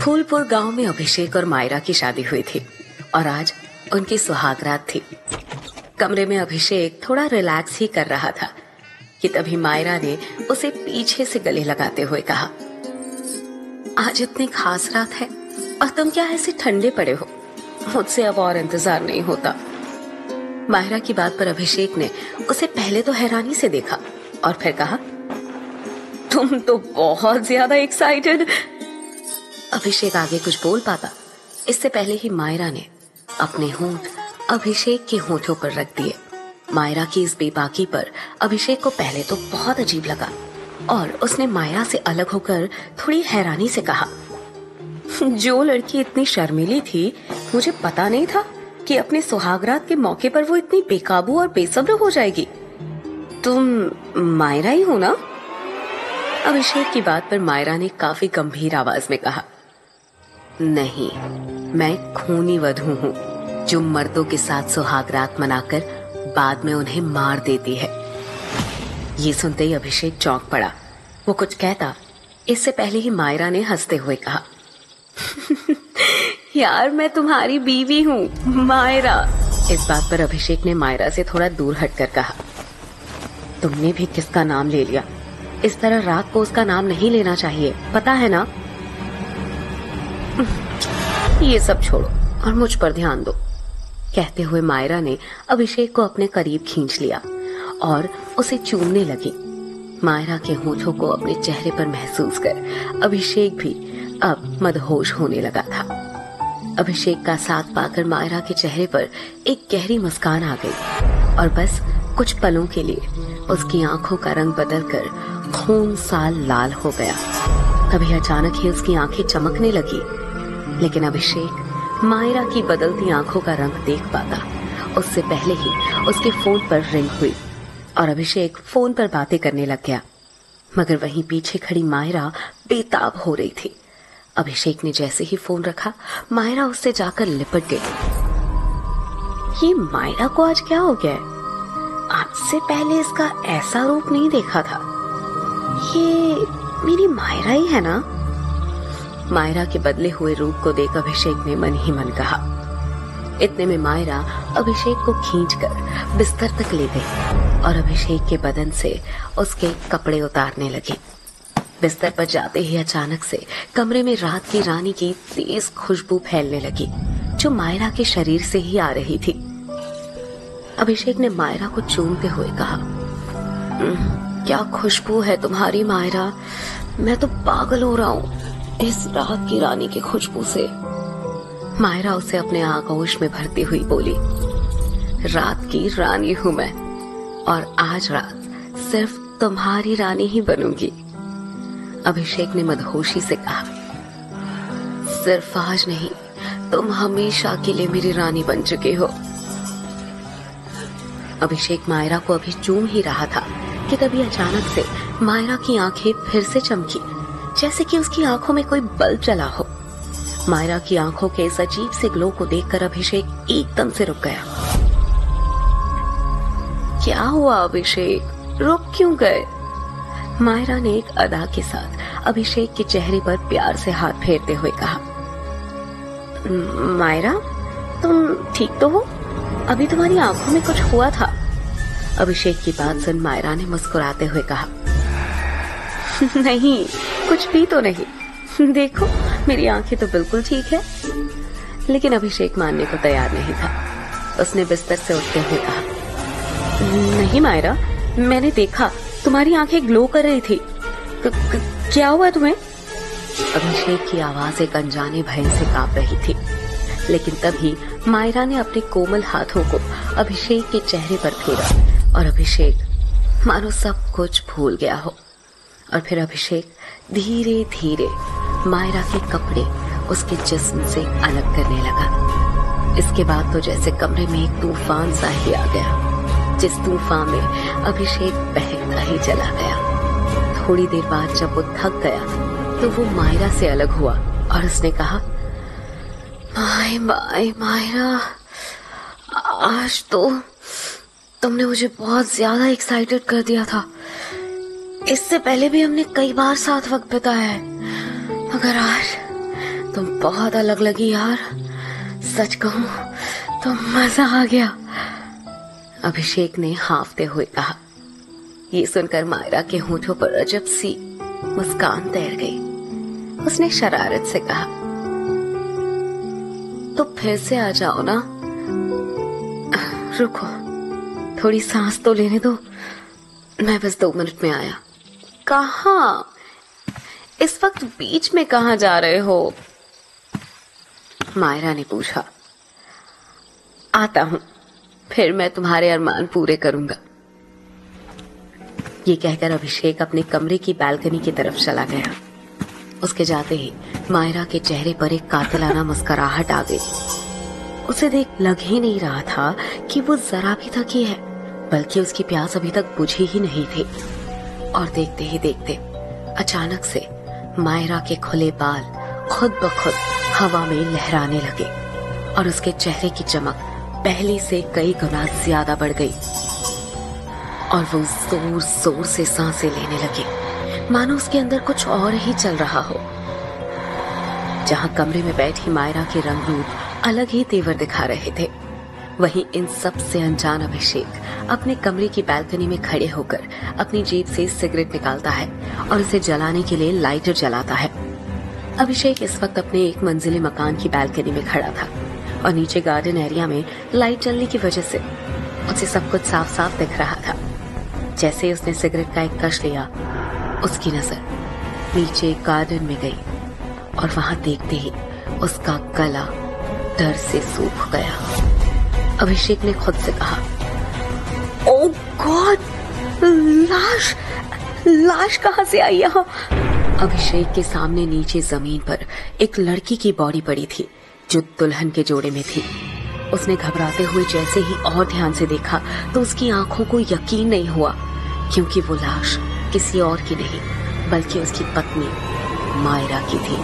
फूलपुर गांव में अभिषेक और मायरा की शादी हुई थी और आज उनकी सुहागरात थी। कमरे में अभिषेक थोड़ा रिलैक्स ही कर रहा था कि तभी मायरा ने उसे पीछे से गले लगाते हुए कहा, आज इतनी खास रात है और तुम क्या ऐसे ठंडे पड़े हो? मुझसे अब और इंतजार नहीं होता। मायरा की बात पर अभिषेक ने उसे पहले तो हैरानी से देखा और फिर कहा, तुम तो बहुत ज्यादा एक्साइटेड। अभिषेक आगे कुछ बोल पाता इससे पहले ही मायरा ने अपने होंठ अभिषेक के होठों पर रख दिए। मायरा की इस बेबाकी पर अभिषेक को पहले तो बहुत अजीब लगा और उसने मायरा से अलग होकर थोड़ी हैरानी से कहा, जो लड़की इतनी शर्मीली थी, मुझे पता नहीं था कि अपने सुहागरात के मौके पर वो इतनी बेकाबू और बेसब्र हो जाएगी। तुम मायरा ही हो ना? अभिषेक की बात पर मायरा ने काफी गंभीर आवाज में कहा, नहीं, मैं खूनी वधू हूँ जो मर्दों के साथ सुहागरात मनाकर बाद में उन्हें मार देती है। ये सुनते ही अभिषेक चौंक पड़ा। वो कुछ कहता इससे पहले ही मायरा ने हंसते हुए कहा, यार मैं तुम्हारी बीवी हूँ मायरा। इस बात पर अभिषेक ने मायरा से थोड़ा दूर हटकर कहा, तुमने भी किसका नाम ले लिया? इस तरह रात को उसका नाम नहीं लेना चाहिए, पता है ना? ये सब छोड़ो और मुझ पर ध्यान दो। कहते हुए मायरा ने अभिषेक को अपने करीब खींच लिया और उसे चूमने लगी। मायरा के होठों को अपने चेहरे पर महसूस कर अभिषेक भी अब मदहोश होने लगा था। अभिषेक का साथ पाकर मायरा के चेहरे पर एक गहरी मुस्कान आ गई और बस कुछ पलों के लिए उसकी आंखों का रंग बदलकर खून सा लाल हो गया। तभी अचानक ही उसकी आंखें चमकने लगी, लेकिन अभिषेक मायरा की बदलती आंखों का रंग देख पाता उससे पहले ही उसके फोन पर रिंग हुई और अभिषेक फोन पर बातें करने लग गया। मगर वहीं पीछे खड़ी मायरा बेताब हो रही थी। अभिषेक ने जैसे ही फोन रखा, मायरा उससे जाकर लिपट गई। ये मायरा को आज क्या हो गया है? आज से पहले इसका ऐसा रूप नहीं देखा था। ये मेरी मायरा ही है ना? मायरा के बदले हुए रूप को देख अभिषेक ने मन ही मन कहा। इतने में मायरा अभिषेक को खींचकर बिस्तर तक ले गई और अभिषेक के बदन से उसके कपड़े उतारने लगी। बिस्तर पर जाते ही अचानक से कमरे में रात की रानी की तेज खुशबू फैलने लगी, जो मायरा के शरीर से ही आ रही थी। अभिषेक ने मायरा को चूमते हुए कहा, क्या खुशबू है तुम्हारी मायरा, मैं तो पागल हो रहा हूँ इस रात की रानी की खुशबू से। मायरा उसे अपने आगोश में भरती हुई बोली, रात की रानी हूँ मैं और आज रात सिर्फ तुम्हारी रानी ही बनूंगी। अभिषेक ने मदहोशी से कहा, सिर्फ आज नहीं, तुम हमेशा के लिए मेरी रानी बन चुके हो। अभिषेक मायरा को अभी चूम ही रहा था कि तभी अचानक से मायरा की आंखें फिर से चमकी, जैसे कि उसकी आंखों में कोई बल्ब जला हो। मायरा की आंखों के इस अजीब से ग्लो को देखकर अभिषेक एकदम से रुक गया। क्या हुआ अभिषेक, रुक क्यों गए? मायरा ने एक अदा के साथ अभिषेक के चेहरे पर प्यार से हाथ फेरते हुए कहा, मायरा तुम ठीक तो हो? अभी तुम्हारी आंखों में कुछ हुआ था। अभिषेक की बात सुन मायरा ने मुस्कुराते हुए कहा, नहीं, कुछ भी तो नहीं, देखो मेरी आंखें तो बिल्कुल ठीक है। लेकिन अभिषेक मानने को तैयार नहीं था। उसने बिस्तर से उठते हुए कहा, नहीं मायरा, मैंने देखा तुम्हारी आंखें ग्लो कर रही थी। क्या हुआ तुम्हें? अभिषेक की आवाज एक अनजाने भय से कांप रही थी, लेकिन तभी मायरा ने अपने कोमल हाथों को अभिषेक के चेहरे पर फेरा और अभिषेक मानो सब कुछ भूल गया हो। और फिर अभिषेक धीरे धीरे मायरा के कपड़े उसके जिस्म से अलग करने लगा। इसके बाद तो जैसे कमरे में एक तूफान सा ही आ गया, जिस तूफान में अभिषेक बहता ही चला गया। थोड़ी देर बाद जब वो थक गया तो वो मायरा से अलग हुआ और उसने कहा, मायरा, आज तो तुमने मुझे बहुत ज्यादा एक्साइटेड कर दिया था। इससे पहले भी हमने कई बार साथ वक्त बिताया है, मगर आज बहुत अलग लगी यार, सच कहूं तो मजा आ गया, अभिषेक ने हांफते हुए कहा। ये सुनकर मायरा के होठों पर अजब सी मुस्कान तैर गई। उसने शरारत से कहा, तो फिर से आ जाओ ना, रुको थोड़ी सांस तो लेने दो, मैं बस 2 मिनट में आया। कहाँ? इस वक्त बीच में कहाँ जा रहे हो? मायरा ने पूछा। आता हूं, फिर मैं तुम्हारे अरमान पूरे करूंगा। ये कहकर अभिषेक अपने कमरे की बालकनी की तरफ चला गया। उसके जाते ही मायरा के चेहरे पर एक कातिलाना मुस्कुराहट आ गई। उसे देख लग ही नहीं रहा था कि वो जरा भी थकी है, बल्कि उसकी प्यास अभी तक बुझी ही नहीं थी। और देखते ही देखते अचानक से मायरा के खुले बाल खुद ब खुद हवा में लहराने लगे और उसके चेहरे की चमक पहले से कई गुना ज्यादा बढ़ गई और वो जोर जोर से सांसें लेने लगे, मानो उसके अंदर कुछ और ही चल रहा हो। जहां कमरे में बैठी मायरा के रंग रूप अलग ही तेवर दिखा रहे थे, वहीं इन सब से अनजान अभिषेक अपने कमरे की बालकनी में खड़े होकर अपनी जेब से सिगरेट निकालता है और उसे जलाने के लिए लाइटर जलाता है। अभिषेक इस वक्त अपने 1 मंजिले मकान की बालकनी में खड़ा था और नीचे गार्डन एरिया में लाइट जलने की वजह से उसे सब कुछ साफ साफ दिख रहा था। जैसे ही उसने सिगरेट का एक कश लिया, उसकी नजर नीचे गार्डन में गई और वहां देखते ही उसका गला डर से सूख गया। अभिषेक ने खुद से कहा, ओह गॉड, लाश कहां से आई यहाँ? अभिषेक के सामने नीचे जमीन पर एक लड़की की बॉडी पड़ी थी जो दुल्हन के जोड़े में थी। उसने घबराते हुए जैसे ही और ध्यान से देखा तो उसकी आंखों को यकीन नहीं हुआ, क्योंकि वो लाश किसी और की नहीं बल्कि उसकी पत्नी मायरा की थी।